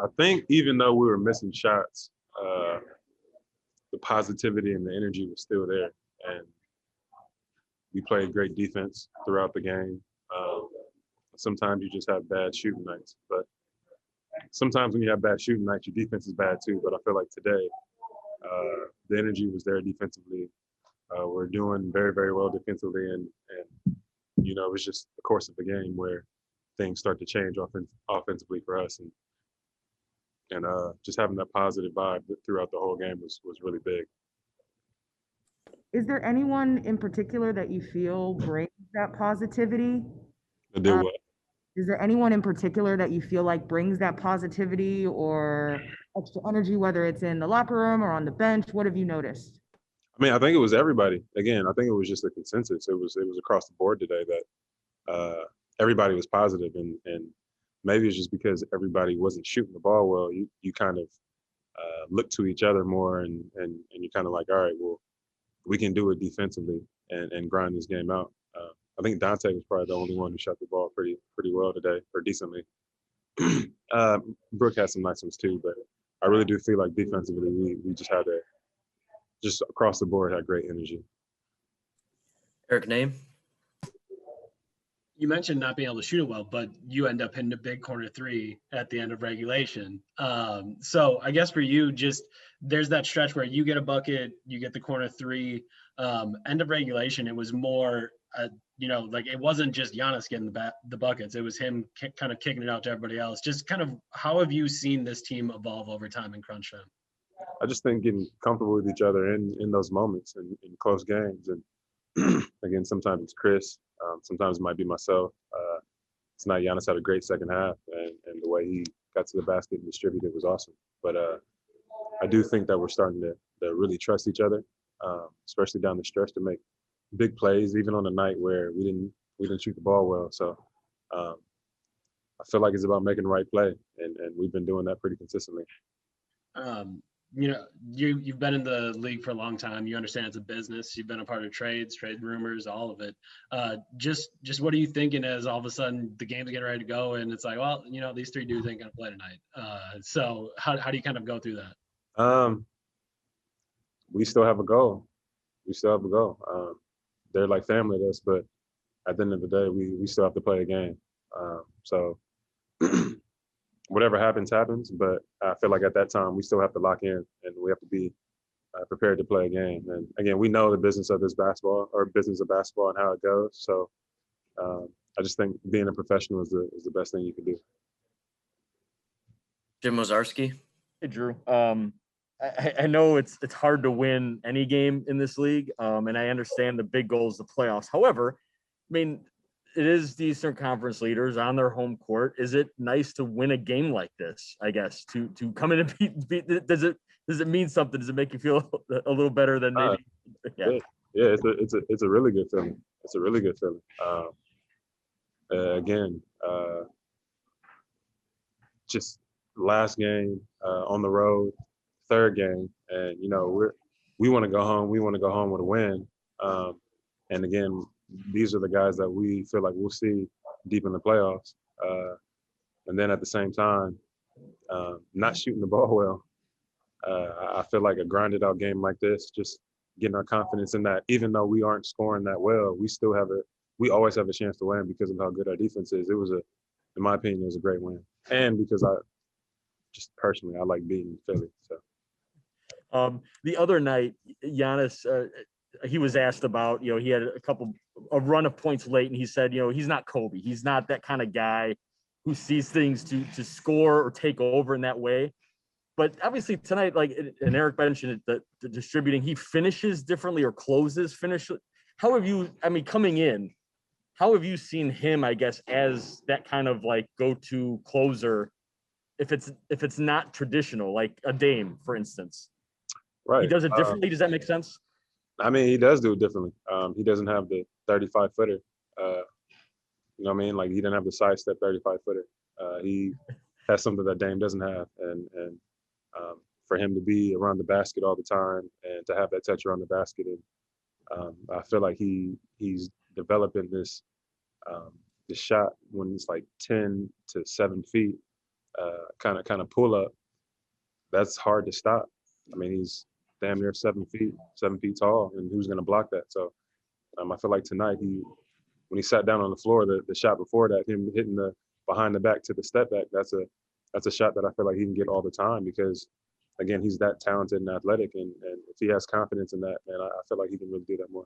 I think even though we were missing shots, the positivity and the energy was still there, and we played great defense throughout the game. Sometimes you just have bad shooting nights, but sometimes when you have bad shooting nights, your defense is bad too. But I feel like today, the energy was there defensively. We're doing very, very well defensively, and it was just the course of the game where things start to change offensively for us, and just having that positive vibe throughout the whole game was really big. Is there anyone in particular that you feel brings that positivity? I did what? Is there anyone in particular that you feel like brings that positivity or extra energy, whether it's in the locker room or on the bench? What have you noticed? I mean, I think it was everybody. Again, I think it was just a consensus. It was across the board today that everybody was positive, and maybe it's just because everybody wasn't shooting the ball well. You kind of look to each other more, and you're kind of like, all right, well, we can do it defensively and grind this game out. I think Donte was probably the only one who shot the ball pretty well today, or decently. Brooke had some nice ones too, but I really do feel like defensively we just across the board had great energy. Eric, name? You mentioned not being able to shoot it well, but you end up hitting a big corner three at the end of regulation. So I guess for you, just there's that stretch where you get a bucket, you get the corner three. End of regulation, it was more, like it wasn't just Giannis getting the buckets. It was him kind of kicking it out to everybody else. Just kind of how have you seen this team evolve over time in crunch time? I just think getting comfortable with each other in those moments and in close games. And again, sometimes it's Khris. Sometimes it might be myself. Tonight, Giannis had a great second half, and the way he got to the basket and distributed was awesome. But I do think that we're starting to really trust each other, especially down the stretch, to make big plays, even on a night where we didn't shoot the ball well. So I feel like it's about making the right play, and we've been doing that pretty consistently. You've been in the league for a long time. You understand it's a business. You've been a part of trade rumors, all of it. Just what are you thinking as all of a sudden the game's getting ready to go and it's like, well, these three dudes ain't gonna play tonight. So how do you kind of go through that? We still have a goal. They're like family to us, but at the end of the day, we still have to play a game. So whatever happens. But I feel like at that time we still have to lock in, and we have to be prepared to play a game. And again, we know the business of basketball and how it goes. So I just think being a professional is the best thing you can do. Jim Ozarski. Hey, Jrue. I know it's hard to win any game in this league, and I understand the big goal is the playoffs. However, I mean, it is the Eastern Conference leaders on their home court. Is it nice to win a game like this? I guess to come in and beat does it mean something? Does it make you feel a little better than maybe? Yeah. It's a really good feeling. It's a really good feeling. Again, just last game on the road, third game, and we want to go home. We want to go home with a win. And again, these are the guys that we feel like we'll see deep in the playoffs. And then at the same time, not shooting the ball well. I feel like a grinded out game like this, just getting our confidence in that, even though we aren't scoring that well, we always have a chance to win because of how good our defense is. In my opinion, it was a great win. And because I like beating Philly. So the other night, Giannis, he was asked about, he had a run of points late, and he said, he's not Kobe. He's not that kind of guy who sees things to score or take over in that way. But obviously tonight, and Eric mentioned it, the distributing, he finishes differently or finish. How have you, coming in, how have you seen him, I guess, as that kind of go-to closer, if it's not traditional, like a Dame, for instance? Right. He does it differently. Does that make sense? He does do it differently. He doesn't have the 35-footer. He didn't have the sidestep 35-footer. He has something that Dame doesn't have, and for him to be around the basket all the time and to have that touch around the basket, and I feel like he's developing this shot when it's 10 to 7 feet. kind of pull up, that's hard to stop. I mean, he's damn near 7 feet tall, and who's going to block that? So I feel like tonight when he sat down on the floor, the shot before that, him hitting the behind the back to the step back, that's a shot that I feel like he can get all the time because, again, he's that talented and athletic, and if he has confidence in that, man, I feel like he can really do that more.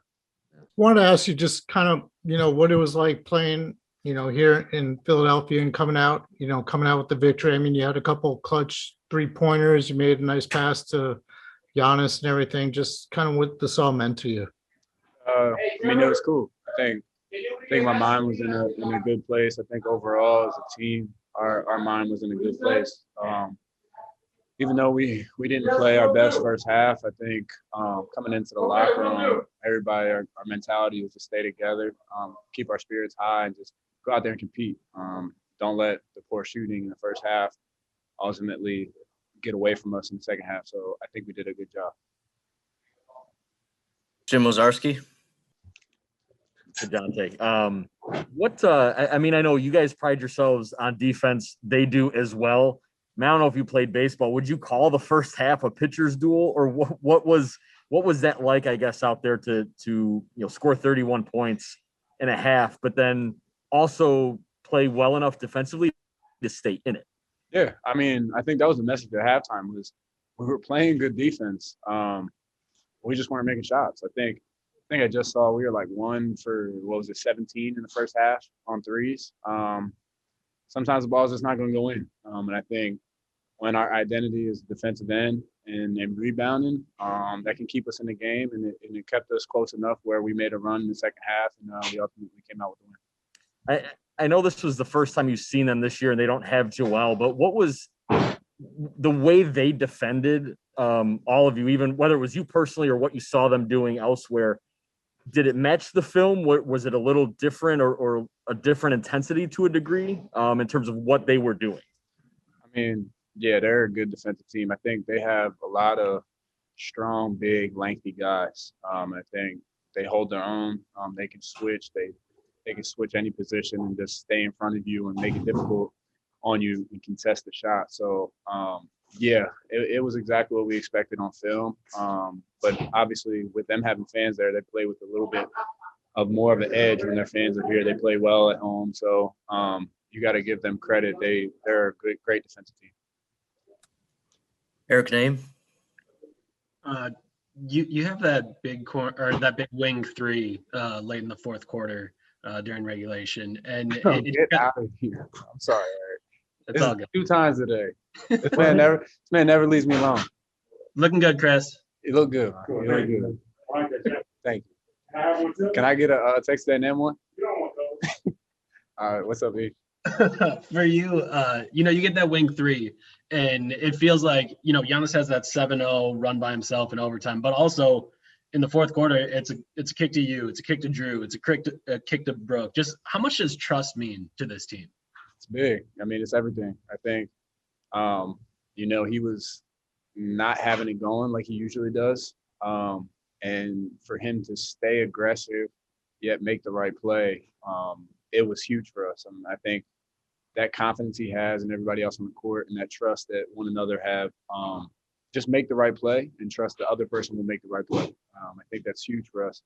Wanted to ask you just kind of, what it was like playing, here in Philadelphia and coming out with the victory. I mean, you had a couple clutch 3-pointers. You made a nice pass to Giannis and everything. Just kind of what this all meant to you. I mean, it was cool. I think my mind was in a good place. I think overall as a team, our mind was in a good place. Even though we didn't play our best first half, I think coming into the locker room, everybody, our mentality was to stay together, keep our spirits high, and just go out there and compete. Don't let the poor shooting in the first half ultimately get away from us in the second half. So I think we did a good job. Jim Wozarski. To Donte. I mean, I know you guys pride yourselves on defense. They do as well. I don't know if you played baseball. Would you call the first half a pitcher's duel, or what was that like? I guess out there to score 31 points in a half, but then also play well enough defensively to stay in it. Yeah, I mean, I think that was the message at halftime was we were playing good defense. We just weren't making shots. I think I just saw we were like 1 for 17 in the first half on threes. Sometimes the ball's just not going to go in. And I think when our identity is defensive end and rebounding, that can keep us in the game. And it kept us close enough where we made a run in the second half, and we ultimately came out with the win. I know this was the first time you've seen them this year, and they don't have Joel, but what was the way they defended all of you, even whether it was you personally or what you saw them doing elsewhere? Did it match the film? Was it a little different or a different intensity to a degree in terms of what they were doing? I mean, yeah, they're a good defensive team. I think they have a lot of strong, big, lengthy guys. I think they hold their own. They can switch. They can switch any position and just stay in front of you and make it difficult on you and contest the shot. So, yeah, it was exactly what we expected on film. But obviously, with them having fans there, they play with a little bit of more of an edge when their fans are here. They play well at home. So you got to give them credit. They're a great defensive team. Eric Name. You have that big that big wing 3 late in the fourth quarter during regulation, and Get out of here! I'm sorry, Eric. It's all good. 2 times a day. This man never leaves me alone. Looking good, Khris. You look good. You look good. Thank you. Can I get a text that name one? All right. What's up, E? For you, you get that wing 3, and it feels like, Giannis has that 7-0 run by himself in overtime, but also in the fourth quarter, it's a kick to you, it's a kick to Jrue, it's a kick to Brooke. Just how much does trust mean to this team? It's big. I mean, it's everything. I think, he was not having it going like he usually does. And for him to stay aggressive, yet make the right play, it was huge for us. I think that confidence he has and everybody else on the court and that trust that one another have, just make the right play and trust the other person will make the right play. I think that's huge for us.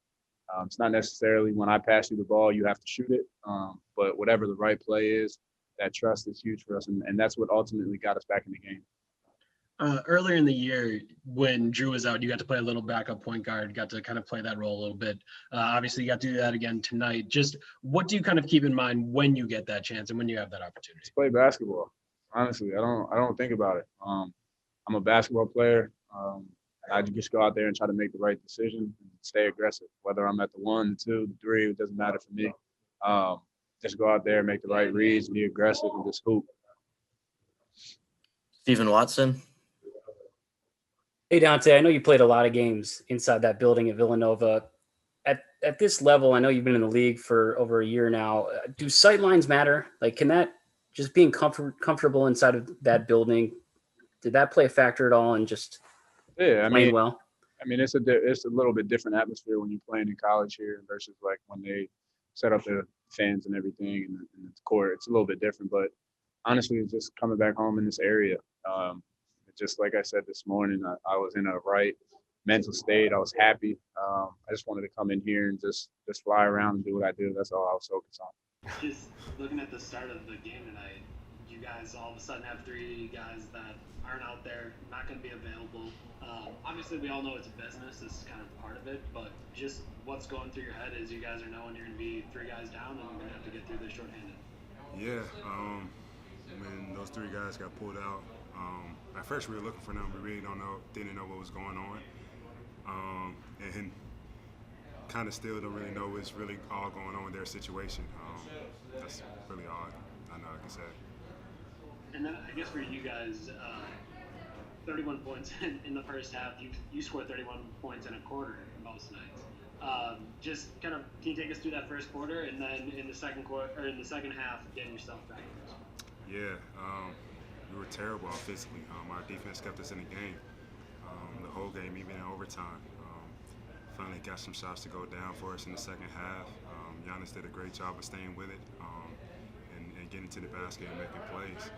It's not necessarily when I pass you the ball, you have to shoot it. But whatever the right play is, that trust is huge for us. And that's what ultimately got us back in the game. Earlier in the year, when Jrue was out, you got to play a little backup point guard, got to kind of play that role a little bit. Obviously, you got to do that again tonight. Just what do you kind of keep in mind when you get that chance and when you have that opportunity? Just play basketball. Honestly, I don't think about it. I'm a basketball player. I just go out there and try to make the right decision and stay aggressive. Whether I'm at the 1, the 2, the 3, it doesn't matter for me. Just go out there, make the right reads, be aggressive, and just hoop. Stephen Watson. Hey, Donte, I know you played a lot of games inside that building at Villanova. At this level, I know you've been in the league for over a year now. Do sight lines matter? Like, can that just being comfortable inside of that building, did that play a factor at all in just playing well? I mean, it's a little bit different atmosphere when you're playing in college here versus like when they set up the fans and everything and the court. It's a little bit different, but honestly, it's just coming back home in this area. Just like I said this morning, I was in a right mental state. I was happy. I just wanted to come in here and just fly around and do what I do. That's all I was focused on. Just looking at the start of the game tonight, you guys all of a sudden have 3 guys that aren't out there, not going to be available. Obviously, we all know it's a business. This is kind of part of it, but just what's going through your head is you guys are knowing you're going to be 3 guys down and you're going to have to get through this shorthanded. Yeah, when those 3 guys got pulled out, at first we were looking for them. We really didn't know what was going on, and kind of still don't really know what's really all going on with their situation. That's really odd. I know I can say. And then I guess for you guys, 31 points in the first half. You scored 31 points in a quarter most nights. Just kind of, can you take us through that first quarter, and then in the second quarter or in the second half, getting yourself back? Yeah, we were terrible offensively. Our defense kept us in the game the whole game, even in overtime. Finally got some shots to go down for us in the second half. Giannis did a great job of staying with it and getting to the basket and making plays.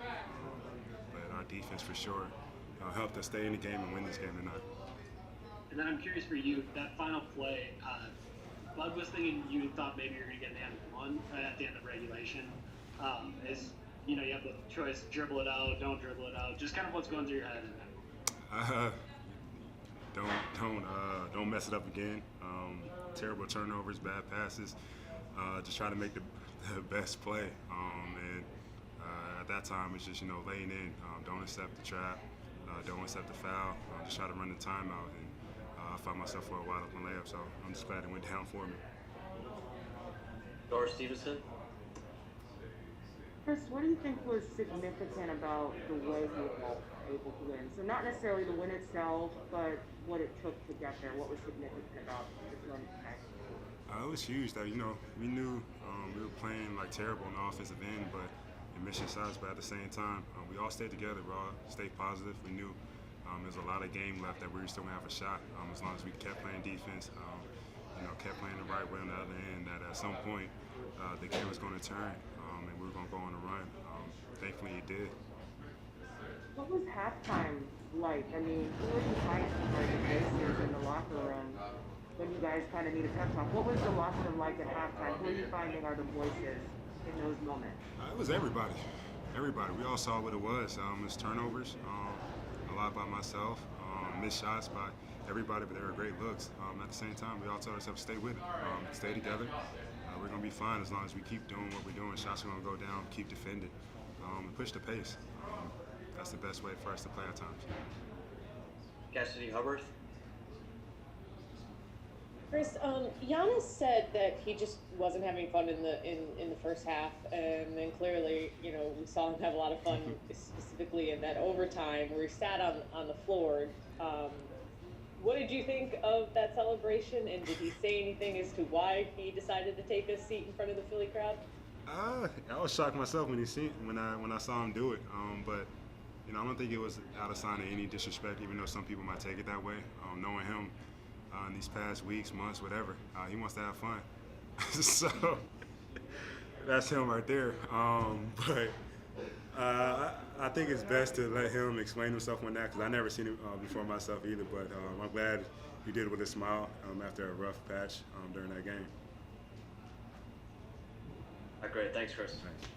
But our defense for sure helped us stay in the game and win this game tonight. And then I'm curious for you, that final play, Bud was thinking you thought maybe you were going to get an and one right at the end of regulation. You have the choice, dribble it out, don't dribble it out. Just kind of what's going through your head. Don't mess it up again. Terrible turnovers, bad passes. Just try to make the best play. And at that time, it's just laying in. Don't accept the trap. Don't accept the foul. Just try to run the timeout. And I found myself for a wide open layup. So I'm just glad it went down for me. Doris Stevenson. Khris, what do you think was significant about the way you were able to win? So not necessarily the win itself, but what it took to get there. What was significant about this win tonight? It was huge. That we knew we were playing like terrible on the offensive end, but in mission shots. But at the same time, we all stayed together. We all stayed positive. We knew there's a lot of game left that we were still gonna have a shot as long as we kept playing defense. Kept playing the right way on the other end. That at some point the game was going to turn. And we were going to go on a run. Thankfully, it did. What was halftime like? I mean, who were you fighting for the voices in the locker room when you guys kind of need a pep talk? What was the locker room like at halftime? Who are you finding are the voices in those moments? It was everybody. Everybody. We all saw what it was. It was turnovers, a lot by myself, missed shots by everybody, but they were great looks. At the same time, we all told ourselves to stay with it, stay together. We're going to be fine as long as we keep doing what we're doing. Shots are going to go down, keep defending, and push the pace. That's the best way for us to play at times. Cassidy Hubbard. Khris, Giannis said that he just wasn't having fun in the first half, and then clearly, we saw him have a lot of fun, specifically in that overtime where he sat on the floor. What did you think of that celebration, and did he say anything as to why he decided to take a seat in front of the Philly crowd? I was shocked myself when I saw him do it. But I don't think it was out of sign of any disrespect, even though some people might take it that way. Knowing him in these past weeks, months, whatever, he wants to have fun. So that's him right there. But I think it's best to let him explain himself on that, because I never seen him before myself either. But I'm glad he did it with a smile after a rough patch during that game. Great. Thanks, Khris. Thanks.